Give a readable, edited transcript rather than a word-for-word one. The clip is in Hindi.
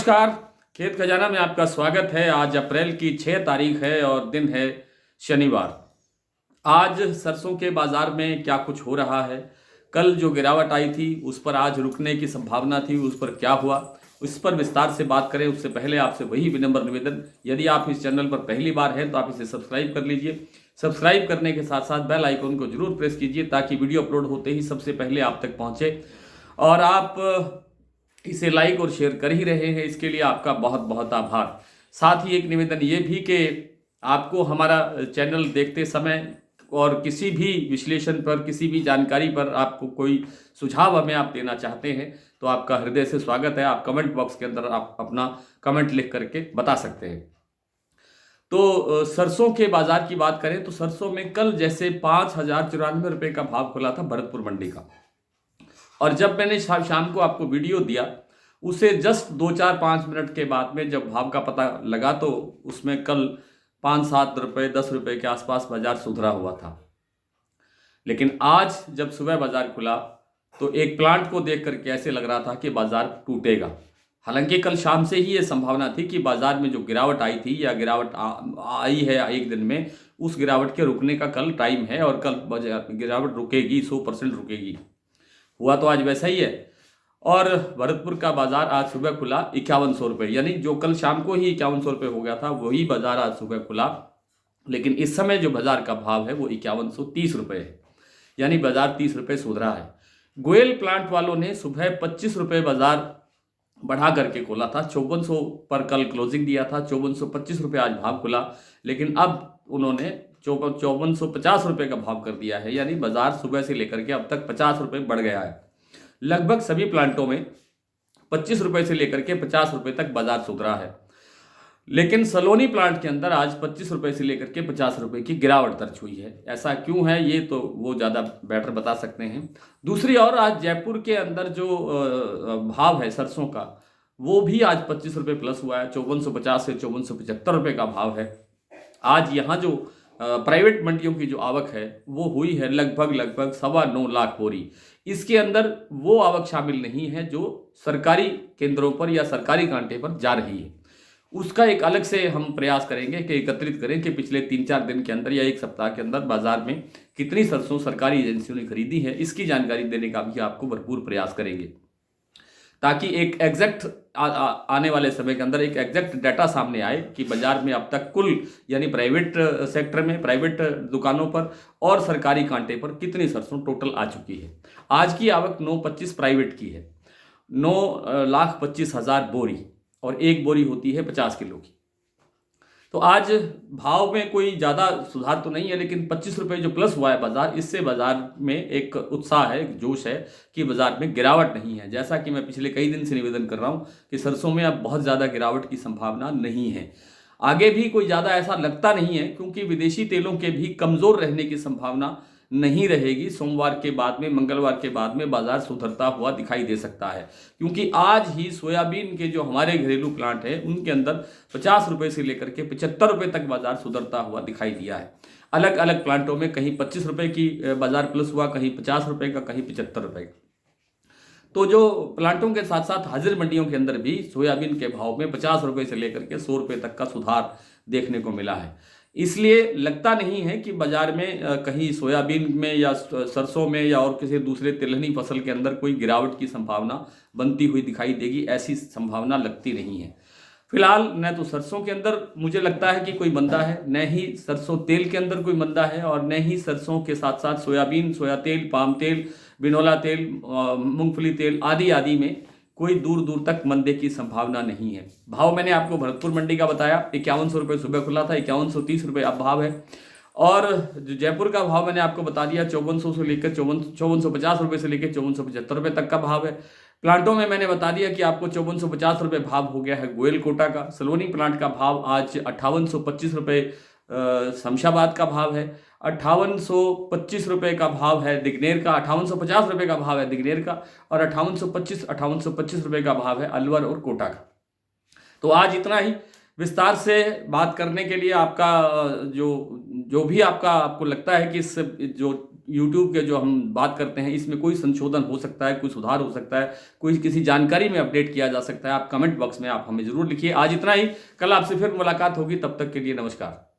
नमस्कार। खेत खजाना में आपका स्वागत है। आज अप्रैल की 6 तारीख है और दिन है शनिवार। आज सरसों के बाजार में क्या कुछ हो रहा है, कल जो गिरावट आई थी उस पर आज रुकने की संभावना थी, उस पर क्या हुआ, उस पर विस्तार से बात करें। उससे पहले आपसे वही विनम्र निवेदन, यदि आप इस चैनल पर पहली बार हैं तो आप इसे सब्सक्राइब कर लीजिए। सब्सक्राइब करने के साथ साथ बेल आइकन को जरूर प्रेस कीजिए ताकि वीडियो अपलोड होते ही सबसे पहले आप तक पहुंचे। और आप इसे लाइक और शेयर कर ही रहे हैं, इसके लिए आपका बहुत बहुत आभार। साथ ही एक निवेदन ये भी कि आपको हमारा चैनल देखते समय और किसी भी विश्लेषण पर, किसी भी जानकारी पर आपको कोई सुझाव हमें आप देना चाहते हैं तो आपका हृदय से स्वागत है। आप कमेंट बॉक्स के अंदर आप अपना कमेंट लिख करके बता सकते हैं। तो सरसों के बाजार की बात करें तो सरसों में कल जैसे 5,094 रुपये का भाव खुला था भरतपुर मंडी का, और जब मैंने शाम को आपको वीडियो दिया उसे जस्ट 2-4-5 मिनट के बाद में जब भाव का पता लगा तो उसमें कल 5-7 रुपये 10 रुपये के आसपास बाजार सुधरा हुआ था। लेकिन आज जब सुबह बाजार खुला तो एक प्लांट को देख करके ऐसे लग रहा था कि बाजार टूटेगा। हालांकि कल शाम से ही ये संभावना थी कि बाजार में जो गिरावट आई थी या गिरावट आई है एक दिन में, उस गिरावट के रुकने का कल टाइम है और कल गिरावट रुकेगी, 100% रुकेगी। हुआ तो आज वैसा ही है। और भरतपुर का बाजार आज सुबह खुला 5100 रुपये, यानी जो कल शाम को ही 5100 रुपये हो गया था वही बाजार आज सुबह खुला। लेकिन इस समय जो बाजार का भाव है वो 5130 रुपये है, यानी बाजार 30 रुपये सुधरा है। गोयल प्लांट वालों ने सुबह 25 रुपये बाजार बढ़ा करके खोला था। 5400 पर कल क्लोजिंग दिया था, 5425 रुपये आज भाव खुला। लेकिन अब उन्होंने 5450 रुपये का भाव कर दिया है, यानी बाजार सुबह से लेकर के अब तक 50 रुपये बढ़ गया है। लगभग सभी प्लांटों में 25 रुपये से लेकर के 50 रुपये तक बाजार सुधरा है। लेकिन सलोनी प्लांट के अंदर आज 25 रुपये से लेकर के 50 रुपये की गिरावट दर्ज हुई है। ऐसा क्यों है ये तो वो ज़्यादा बेटर बता सकते हैं। दूसरी ओर आज जयपुर के अंदर जो भाव है सरसों का, वो भी आज 25 रुपये प्लस हुआ है। 5450 से 5475 रुपये का भाव है। आज यहाँ जो प्राइवेट मंडियों की जो आवक है वो हुई है लगभग 9.25 लाख बोरी। इसके अंदर वो आवक शामिल नहीं है जो सरकारी केंद्रों पर या सरकारी कांटे पर जा रही है। उसका एक अलग से हम प्रयास करेंगे कि एकत्रित करें कि पिछले 3-4 दिन के अंदर या एक सप्ताह के अंदर बाजार में कितनी सरसों सरकारी एजेंसियों ने खरीदी है, इसकी जानकारी देने का भी आपको भरपूर प्रयास करेंगे ताकि एक एग्जैक्ट आने वाले समय के अंदर एक एग्जैक्ट डाटा सामने आए कि बाजार में अब तक कुल, यानी प्राइवेट सेक्टर में, प्राइवेट दुकानों पर और सरकारी कांटे पर कितनी सरसों टोटल आ चुकी है। आज की आवक 925 प्राइवेट की है, 9,25,000 बोरी, और एक बोरी होती है 50 किलो की। तो आज भाव में कोई ज़्यादा सुधार तो नहीं है, लेकिन 25 रुपये जो प्लस हुआ है बाजार, इससे बाजार में एक उत्साह है, एक जोश है कि बाजार में गिरावट नहीं है। जैसा कि मैं पिछले कई दिन से निवेदन कर रहा हूँ कि सरसों में अब बहुत ज़्यादा गिरावट की संभावना नहीं है। आगे भी कोई ज़्यादा ऐसा लगता नहीं है, क्योंकि विदेशी तेलों के भी कमज़ोर रहने की संभावना नहीं रहेगी। सोमवार के बाद में, मंगलवार के बाद में बाजार सुधरता हुआ दिखाई दे सकता है, क्योंकि आज ही सोयाबीन के जो हमारे घरेलू प्लांट हैं उनके अंदर 50 रुपये से लेकर के 75 रुपये तक बाजार सुधरता हुआ दिखाई दिया है। अलग अलग प्लांटों में कहीं 25 रुपये की बाजार प्लस हुआ, कहीं 50 रुपये का, कहीं 75 रुपये का। तो जो प्लांटों के साथ साथ हाजिर मंडियों के अंदर भी सोयाबीन के भाव में 50 रुपये से लेकर के 100 रुपये तक का सुधार देखने को मिला है। इसलिए लगता नहीं है कि बाजार में कहीं सोयाबीन में या सरसों में या और किसी दूसरे तिलहनी फसल के अंदर कोई गिरावट की संभावना बनती हुई दिखाई देगी, ऐसी संभावना लगती नहीं है। फिलहाल न तो सरसों के अंदर मुझे लगता है कि कोई मंदा है, न ही सरसों तेल के अंदर कोई मंदा है, और न ही सरसों के साथ साथ सोयाबीन, सोया तेल, पाम तेल, बिनोला तेल, मूंगफली तेल आदि आदि में कोई दूर दूर तक मंदे की संभावना नहीं है। भाव मैंने आपको भरतपुर मंडी का बताया, 5100 रुपये सुबह खुला था, 5130 रुपये अब भाव है। और जो जयपुर का भाव मैंने आपको बता दिया, 5400 से लेकर 5450 रुपये से लेकर 5475 रुपये तक का भाव है। प्लांटों में मैंने बता दिया कि आपको 5450 रुपये भाव हो गया है गोयल कोटा का। सलोनी प्लांट का भाव आज 5825 रुपये शमशाबाद का भाव है, 5825 रुपये का भाव है दिग्नेर का, 5850 रुपये का भाव है दिग्नेर का, और 5825 रुपये का भाव है अलवर और कोटा का। तो आज इतना ही। विस्तार से बात करने के लिए आपका जो भी आपको लगता है कि इस जो यूट्यूब के जो हम बात करते हैं इसमें कोई संशोधन हो सकता है, कोई सुधार हो सकता है, कोई किसी जानकारी में अपडेट किया जा सकता है, आप कमेंट बॉक्स में आप हमें जरूर लिखिए। आज इतना ही, कल आपसे फिर मुलाकात होगी, तब तक के लिए नमस्कार।